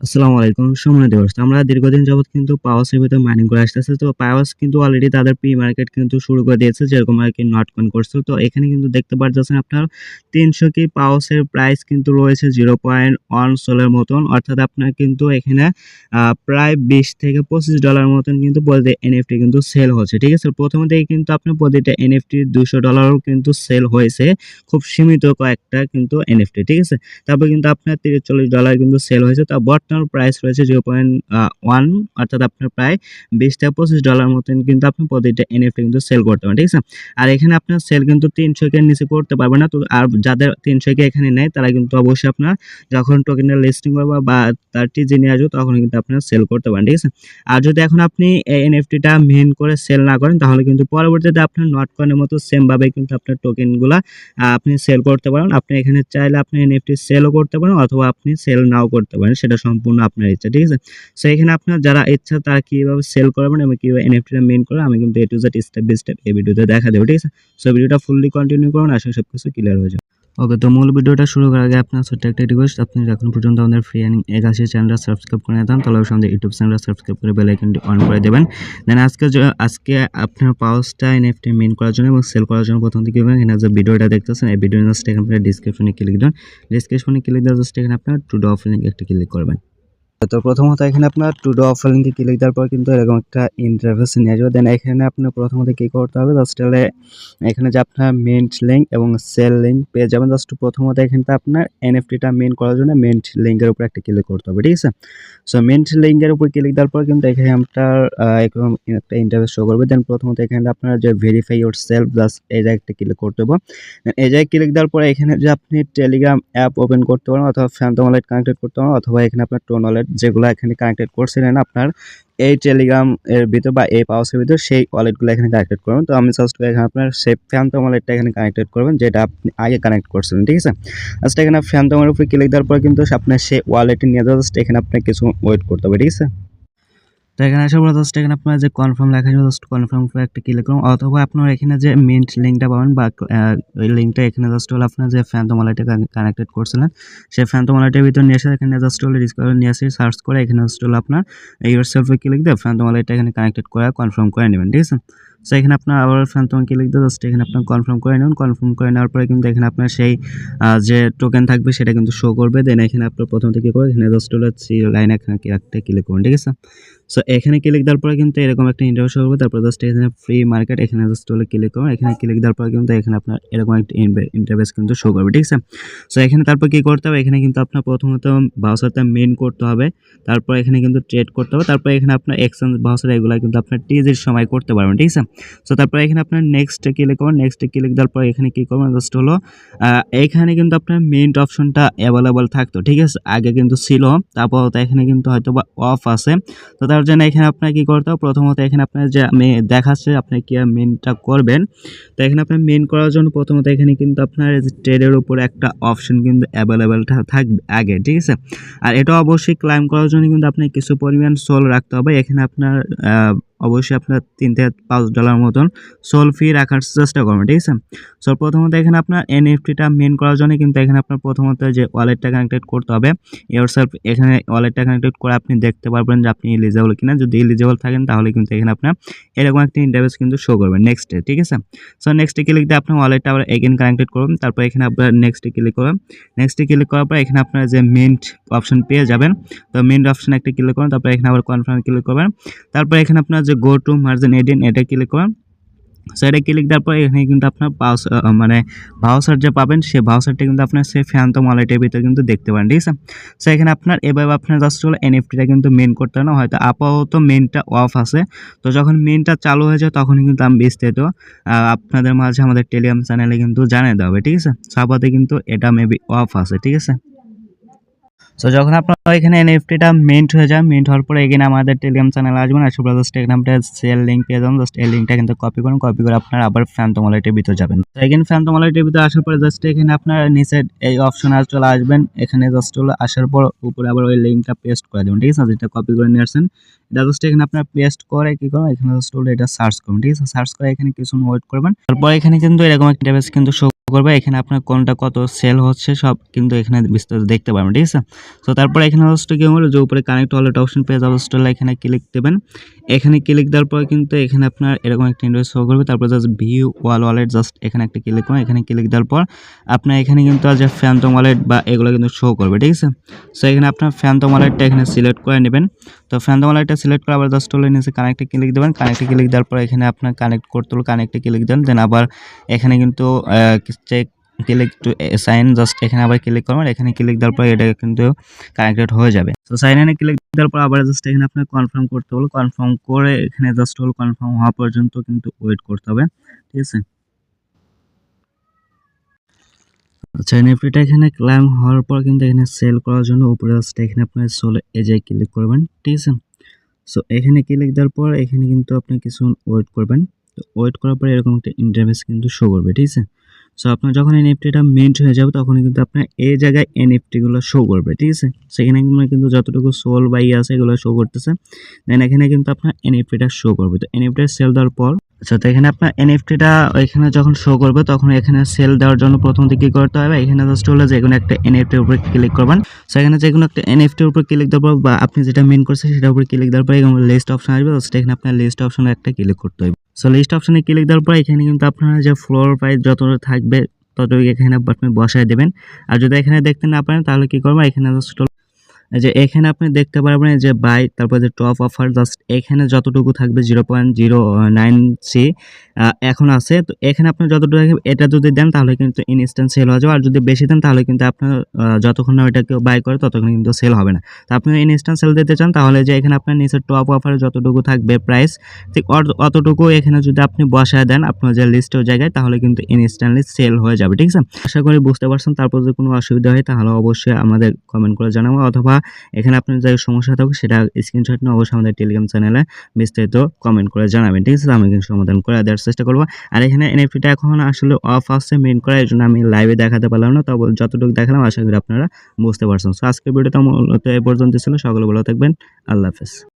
আসসালামু আলাইকুম। সম্মানিত দর্শক, আমরা দীর্ঘদিন যাবৎ কিন্তু পাওয়াসের ভিতরে মাইনিং করে আসতেছি। তো পাওয়াস কিন্তু অলরেডি তাদের প্রি মার্কেট কিন্তু শুরু করে দিয়েছে, যেরকম আরকি নটকয়েন করছে। তো এখানে কিন্তু দেখতে পারতেছেন আপনার ৩০০ কি পাওয়াসের প্রাইস কিন্তু রয়েছে 0.1 সোলের মতন। অর্থাৎ আপনার কিন্তু এখানে প্রায় ২০ থেকে $25 মতন কিন্তু প্রতি এনএফটি কিন্তু সেল হচ্ছে। ঠিক আছে? প্রথমে থেকেই কিন্তু আপনার প্রতিটা এনএফটি $200 কিন্তু সেল হয়েছে। খুব সীমিত কয়েকটা কিন্তু এনএফটি। ঠিক আছে? তারপর কিন্তু আপনার $৩০-৪০ কিন্তু সেল হয়েছে। তা বর্তমান প্রাইস রয়েছে 0.1, অর্থাৎ আপনার প্রায় ২০ থেকে $25 মতন কিন্তু আপনি প্রতিটা এনএফটি কিন্তু সেল করতে পারেন। ঠিক আছে? আর এখানে আপনার সেল কিন্তু ৩০০ কে নিচে করতে পারবে না। তো আর যাদের ৩০০ কে এখানে নেয় তারা কিন্তু অবশ্যই আপনার যখন টোকেনটা লিস্টিং করবে বা তার টিজি নিয়ে আসবে তখন কিন্তু আপনারা সেল করতে পারেন। ঠিক আছে? আর যদি এখন আপনি এই এনএফটিটা মেইন করে সেল না করেন তাহলে কিন্তু পরবর্তীতে আপনার নটকয়েনের মতো সেম ভাবে কিন্তু আপনার টোকেনগুলা আপনি সেল করতে পারেন। আপনি এখানে চাইলে আপনি এনএফটি সেলও করতে পারেন অথবা আপনি সেল নাও করতে পারেন। সেটা সম্পূর্ণ আপনার ইচ্ছা। ঠিক আছে? সো এখানে আপনার যারা ইচ্ছা তারা কিভাবে সেল করবেন এবং কিভাবে এনএফটিটা মেইন করবেন আমি কিন্তু A to Z step by step এই ভিডিওতে দেখা দেব। ঠিক আছে? সো ভিডিওটা ফুললি কন্টিনিউ করুন। আশা করি সবকিছু ক্লিয়ার হয়ে যাবে। ওকে, তো মূল ভিডিওটা শুরু করার আগে আপনার ছোট্ট একটা রিকোয়েস্ট, আপনি এখন পর্যন্ত আমাদের ফ্রি আর্নিং ৮১ চ্যানেলটা সাবস্ক্রাইব করে নিতাম তাহলে অবশ্যই আমাদের ইউটিউব চ্যানেলটা সাবস্ক্রাইব করে বেল আইকনটি অন করে দেবেন। দেন আজকে আপনার পাওয়াসটা এনএফটি মেইন করার জন্য এবং সেল করার জন্য প্রথম থেকে এখানে যে ভিডিওটা দেখতেছেন এই ভিডিওর জাস্ট এখানে আপনার ডিসক্রিপশনে ক্লিক দিন। ডিসক্রিপশনে ক্লিক দিয়ে জাস্ট এখানে আপনার টু ডু অফ লিংক একটা ক্লিক করবেন। তো প্রথমত এখানে আপনার টু ডু অফার লিংকে ক্লিক দেওয়ার পর কিন্তু এরকম একটা ইন্টারফেস নিয়ে আসবে। দেন এখানে আপনার প্রথমত কি করতে হবে, জাস্ট এখানে যে আপনার মেইন লিঙ্ক এবং সেল লিঙ্ক পেয়ে যাবেন। জাস্ট প্রথমত এখানে আপনার এনএফটিটা মেইন করার জন্য মেইন লিঙ্কের উপর একটা ক্লিক করতে হবে। ঠিক আছে? সো মেইন লিঙ্কের উপর ক্লিক দেওয়ার পর কিন্তু এখানে আপনার এরকম একটা ইন্টারফেস শো করবে। দেন প্রথমত এখানে আপনার যে ভেরিফাই ইউর সেলফ জাস্ট এই জায়গায় একটা ক্লিক করতে হবে। এই জায়গায় ক্লিক দেওয়ার পরে এখানে যে আপনি টেলিগ্রাম অ্যাপ ওপেন করতে পারেন অথবা ফ্যান্টম ওয়ালেট কানেক্টেড করতে পারেন অথবা এখানে আপনার টোন ওয়ালেট যেগুলো এখানে কানেক্টেড করছিলেন আপনার এই টেলিগ্রাম এর ভিতর বা এই পাওয়াসের ভিতর সেই ওয়ালেটগুলো এখানে কানেক্টেড করবেন। তো আমি জাস্ট এখানে আপনার সেই ফ্যান্টম ওয়ালেটটা এখানে কানেক্টেড করবেন যেটা আপনি আগে কানেক্ট করছিলেন। ঠিক আছে? জাস্ট এখানে ফ্যান্টমের উপরে ক্লিক দেওয়ার পর কিন্তু আপনার সেই ওয়ালেটে নিয়ে জাস্ট এখানে আপনার কিছু ওয়েট করতে হবে। ঠিক আছে? তো এখানে আসার পর জাস্ট এখানে আপনার যে কনফার্ম লেখা আছে জাস্ট কনফার্ম করে একটা ক্লিক করুন অথবা আপনার এখানে যে মিন্ট লিঙ্কটা পাবেন বা ওই লিঙ্কটা এখানে জাস্ট হলো আপনার যে ফ্যান্টম ওয়ালেটে কানেক্টেড করছিলেন সেই ফ্যান্টম ওয়ালেটের ভিতর নিয়ে এসে এখানে জাস্ট হলো ডিসকভার নিয়ে এসে সার্চ করে এখানে জাস্ট হলো আপনার ইউর সেলফে ক্লিক দিয়ে ফ্যান্টম ওয়ালেটটা এখানে কানেক্টেড করে কনফার্ম করে নেবেন। ঠিক আছে? সো এখানে আপনার আবার ফ্যান্টম ক্লিক দিয়ে জাস্ট এখানে আপনার কনফার্ম করে নেবেন। কনফার্ম করে নেওয়ার পরে কিন্তু এখানে আপনার সেই যে টোকেন থাকবে সেটা কিন্তু শো করবে। দেন এখানে আপনার প্রথম থেকে করে এখানে জাস্ট হলো লাইন এখানে একটা ক্লিক করুন। ঠিক আছে? সো এখানে ক্লিক দেওয়ার পরে কিন্তু এরকম একটা ইন্টারফেস শো করবে। তারপর জাস্ট এখানে ফ্রি মার্কেট এখানে জাস্ট হলো ক্লিক করুন। এখানে ক্লিক দেওয়ার পর কিন্তু এখানে আপনার এরকম একটা ইন্টারফেস কিন্তু শো করবে। ঠিক আছে? সো এখানে তারপর কি করতে হবে, এখানে কিন্তু আপনার প্রথমত ব্রাউজারটা মেইন করতে হবে। তারপর এখানে কিন্তু ট্রেড করতে হবে। তারপর এখানে আপনার এক্সচেঞ্জ ব্রাউজার এগুলা কিন্তু আপনার টিজির সময় করতে পারবেন। ঠিক আছে? সো তারপর এখানে আপনার নেক্সট ক্লিক করুন। নেক্সট ক্লিক দেওয়ার পর এখানে কি করবেন, জাস্ট হলো এইখানে কিন্তু আপনার মেইন অপশনটা অ্যাভেলেবল থাকতো। ঠিক আছে? আগে কিন্তু ছিল, তারপর এখানে কিন্তু হয়তোবা অফ আছে। তো তার জন্য এখানে আপনার কি করতে হবে, প্রথমত এখানে আপনার যে আমি দেখাচ্ছে আপনি কি মেইনটা করবেন। তো এখানে আপনার মেইন করার জন্য প্রথমত এখানে কিন্তু আপনার ট্রেডের উপরে একটা অপশন কিন্তু অ্যাভেলেবেল থাকবে আগে। ঠিক আছে? আর এটা অবশ্যই ক্লাইম করার জন্য কিন্তু আপনার কিছু পরিমাণ সোল রাখতে হবে। এখানে আপনার অবশ্যই আপনার $3 থেকে $5 মতন সোল ফি রাখার চেষ্টা করবেন। ঠিক আছে? সো প্রথমত এখানে আপনার এনএফটিটা মেইন করার জন্য কিন্তু এখানে আপনার প্রথমত যে ওয়ালেটটা কানেক্টেড করতে হবে ইয়োরসেলফ। এখানে ওয়ালেটটা কানেক্টেড করে আপনি দেখতে পারবেন যে আপনি এলিজিবল কিনা। যদি এলিজিবল থাকেন তাহলে কিন্তু এখানে আপনার এরকম একটা ইন্টারফেস কিন্তু শো করবে নেক্সটে। ঠিক আছে? সো নেক্সটে ক্লিক দিয়ে আপনার ওয়ালেটটা আবার এগেন কানেক্টেড করবেন। তারপর এখানে আপনার নেক্সটে ক্লিক করবেন। নেক্সটে ক্লিক করার পর এখানে আপনার যে মিন্ট অপশন পেয়ে যাবেন। তো মিন্ট অপশন একটা ক্লিক করুন। তারপর এখানে আবার কনফার্ম ক্লিক করবেন। তারপর এখানে আপনার যে গো টু মার্জিন এডিন এটা ক্লিক করুন। সো এটা ক্লিক দেওয়ার পর এখানে কিন্তু আপনার মানে ভাউচার যে পাবেন সেই ভাউচারটা কিন্তু আপনার সেই ফ্যান্টম ওয়ালেটের ভিতরে কিন্তু দেখতে পারেন। ঠিক আছে? সো এখানে আপনার এভাবে আপনার জাস্ট হলো এনএফটিটা কিন্তু মেইন করতে হবে না, হয়তো আপাতত মেইনটা অফ আছে। তো যখন মেইনটা চালু হয়ে যায় তখন কিন্তু আমি বিস্তারিত আপনাদের মাঝে আমাদের টেলিগ্রাম চ্যানেলে কিন্তু জানিয়ে দেওয়া হবে। ঠিক আছে? সো আপাতত কিন্তু এটা মেবি অফ আছে। ঠিক আছে? সো যখন আপনার এখানে এনএফটিটা মিন্ট হয়ে যায়, মিন্ট হওয়ার পরে এখানে আমাদের টেলিগ্রাম চ্যানেলে আসবেন। আসার পর জাস্ট এখানে আপনার সেল লিঙ্ক পেয়ে যাবেন। জাস্ট এই লিঙ্কটা কিন্তু কপি করুন। কপি করে আপনার আবার ফ্যান্টম ওয়ালেটের ভিতরে যাবেন। তো এখানে ফ্যান্টম ওয়ালেটের ভিতরে আসার পরে জাস্ট এখানে আপনার নিচে এই অপশনে চলে আসবেন। এখানে জাস্ট হলো আসার পর উপরে আবার ওই লিঙ্কটা পেস্ট করে দেবেন। ঠিক আছে? যেটা কপি করে নিয়ে আসছেন এটা জাস্ট এখানে আপনার পেস্ট করে কি করুন, এখানে জাস্ট হলো এটা সার্চ করুন। ঠিক আছে? সার্চ করে এখানে কিছু ওয়েট করবেন। তারপর এখানে কিন্তু এরকম একটা ইন্টারফেস কিন্তু শো করবে। এখানে আপনার কোনটা কত সেল হচ্ছে সব কিন্তু এখানে বিস্তারিত দেখতে পারবেন। ঠিক আছে? তো তারপর এখানে জাস্ট কি হলো যে উপরে কানেক্ট ওয়ালেট অপশন পেয়ে যাবো, জাস্ট এখানে ক্লিক দেবেন। এখানে ক্লিক দেওয়ার পর কিন্তু এখানে আপনার এরকম একটা ইন্টারফেস শো করবে। তারপর জাস্ট ভিউ ওয়ালেট জাস্ট এখানে একটা ক্লিক করুন। এখানে ক্লিক দেওয়ার পর আপনার এখানে কিন্তু যে ফ্যান্টম ওয়ালেট বা এগুলো কিন্তু শো করবে, ঠিক আছে। সো এখানে আপনার ফ্যান্টম ওয়ালেটটা এখানে সিলেক্ট করে নেবেন। তো ফ্যান্টম ওয়ালেটটা সিলেক্ট করে আবার জাস্ট হলো নিচে কানেক্টে ক্লিক দেবেন। কানেক্টে ক্লিক দেওয়ার পর এখানে আপনার কানেক্ট করতে হলো, কানেক্টে ক্লিক দেন। দেন আবার এখানে কিন্তু check click to sign just এখানে আবার ক্লিক করবেন। এখানে ক্লিক দেওয়ার পর এটা কিন্তু কানেক্টেড হয়ে যাবে। তো সাইন ইনে ক্লিক দেওয়ার পর আবার জাস্ট এখানে আপনার কনফার্ম করতে হলো। কনফার্ম করে এখানে জাস্ট হলো কনফার্ম হওয়া পর্যন্ত কিন্তু ওয়েট করতে হবে, ঠিক আছে। আচ্ছা, এনএফটিটা এখানে ক্লাইম হওয়ার পর কিন্তু এখানে সেল করার জন্য উপরে জাস্ট এখানে আপনার সোল এজে ক্লিক করবেন, ঠিক আছে। সো এখানে ক্লিক দেওয়ার পর এখানে কিন্তু আপনি কিছু ওয়েট করবেন। তো ওয়েট করার পর এরকম একটা ইন্টারফেস কিন্তু শো করবে, ঠিক আছে। সো আপনার যখন এনএফটিটা মিন্ট হয়ে যাবে তখন কিন্তু আপনার এই জায়গায় এনএফটি গুলো শো করবে, ঠিক আছে। সেখানে কিন্তু যতটুকু সোল বা আছে এগুলো শো করতেছে। দেন এখানে কিন্তু আপনার এনএফটিটা শো করবে। তো এনএফটি সেল দেওয়ার পর আচ্ছা, তো এখানে আপনার এনএফটিটা এখানে যখন শো করবে তখন এখানে সেল দেওয়ার জন্য প্রথমত কি করতে হবে, এখানে জাস্ট হলো যে কোনো একটা এনএফটির উপরে ক্লিক করবেন। সো এখানে যে কোনো একটা এনএফটির উপর ক্লিক দেওয়ার পর বা আপনি যেটা মেন করছেন সেটার উপর ক্লিক দেওয়ার পর এখানে লিস্ট অপশন আসবে। জাস্ট এখানে আপনার লিস্ট অপশনে একটা ক্লিক করতে হবে। সো লিস্ট অপশনে ক্লিক দেওয়ার পর এখানে কিন্তু আপনার যে ফ্লোর প্রাইস যতটা থাকবে ততটুকু এখানে আপনি বসায় দেবেন। আর যদি এখানে দেখতে না পারেন তাহলে কি করবেন, এখানে জাস্ট যে এখানে আপনি দেখতে পারবেন যে বাই তারপর যে টপ অফার জাস্ট এখানে যতটুকু থাকবে 0.09 এখন আছে। তো এখানে আপনি যতটুকু থাকবে এটা যদি দেন তাহলে কিন্তু ইনস্ট্যান্ট সেল হয়ে যাবে। আর যদি বেশি দেন তাহলে কিন্তু আপনার যতক্ষণ না ওইটা কেউ বাই করে ততক্ষণ কিন্তু সেল হবে না। তো আপনি ইনস্ট্যান্ট সেল দিতে চান তাহলে যে এখানে আপনার নিচের টপ অফারে যতটুকু থাকবে প্রাইস ঠিক অতটুকু এখানে যদি আপনি বসায় দেন আপনার যে লিস্টের জায়গায় তাহলে কিন্তু ইনস্ট্যান্টলি সেল হয়ে যাবে, ঠিক আছে। আশা করি বুঝতে পারছেন। তারপর যদি কোনো অসুবিধা হয় তাহলে অবশ্যই আমাদের কমেন্ট করে জানাবো, অথবা এখানে আপনার যে সমস্যা থাকবে সেটা স্ক্রিনশট নিয়ে অবশ্যই আমাদের টেলিগ্রাম চ্যানেলে বিস্তারিত কমেন্ট করে জানাবেন, ঠিক আছে। আমি কিন্তু সমাধান করে দেওয়ার চেষ্টা করবো। আর এখানে এনএফটিটা এখন আসলে অফ আছে মেইন করা, এই জন্য আমি লাইভে দেখাতে পারলাম না। তবে যতটুকু দেখালাম আশা করি আপনারা বুঝতে পারছেন। সো আজকের ভিডিওটা মূলত এই পর্যন্ত ছিল। সকলে ভালো থাকবেন। আল্লাহ হাফেজ।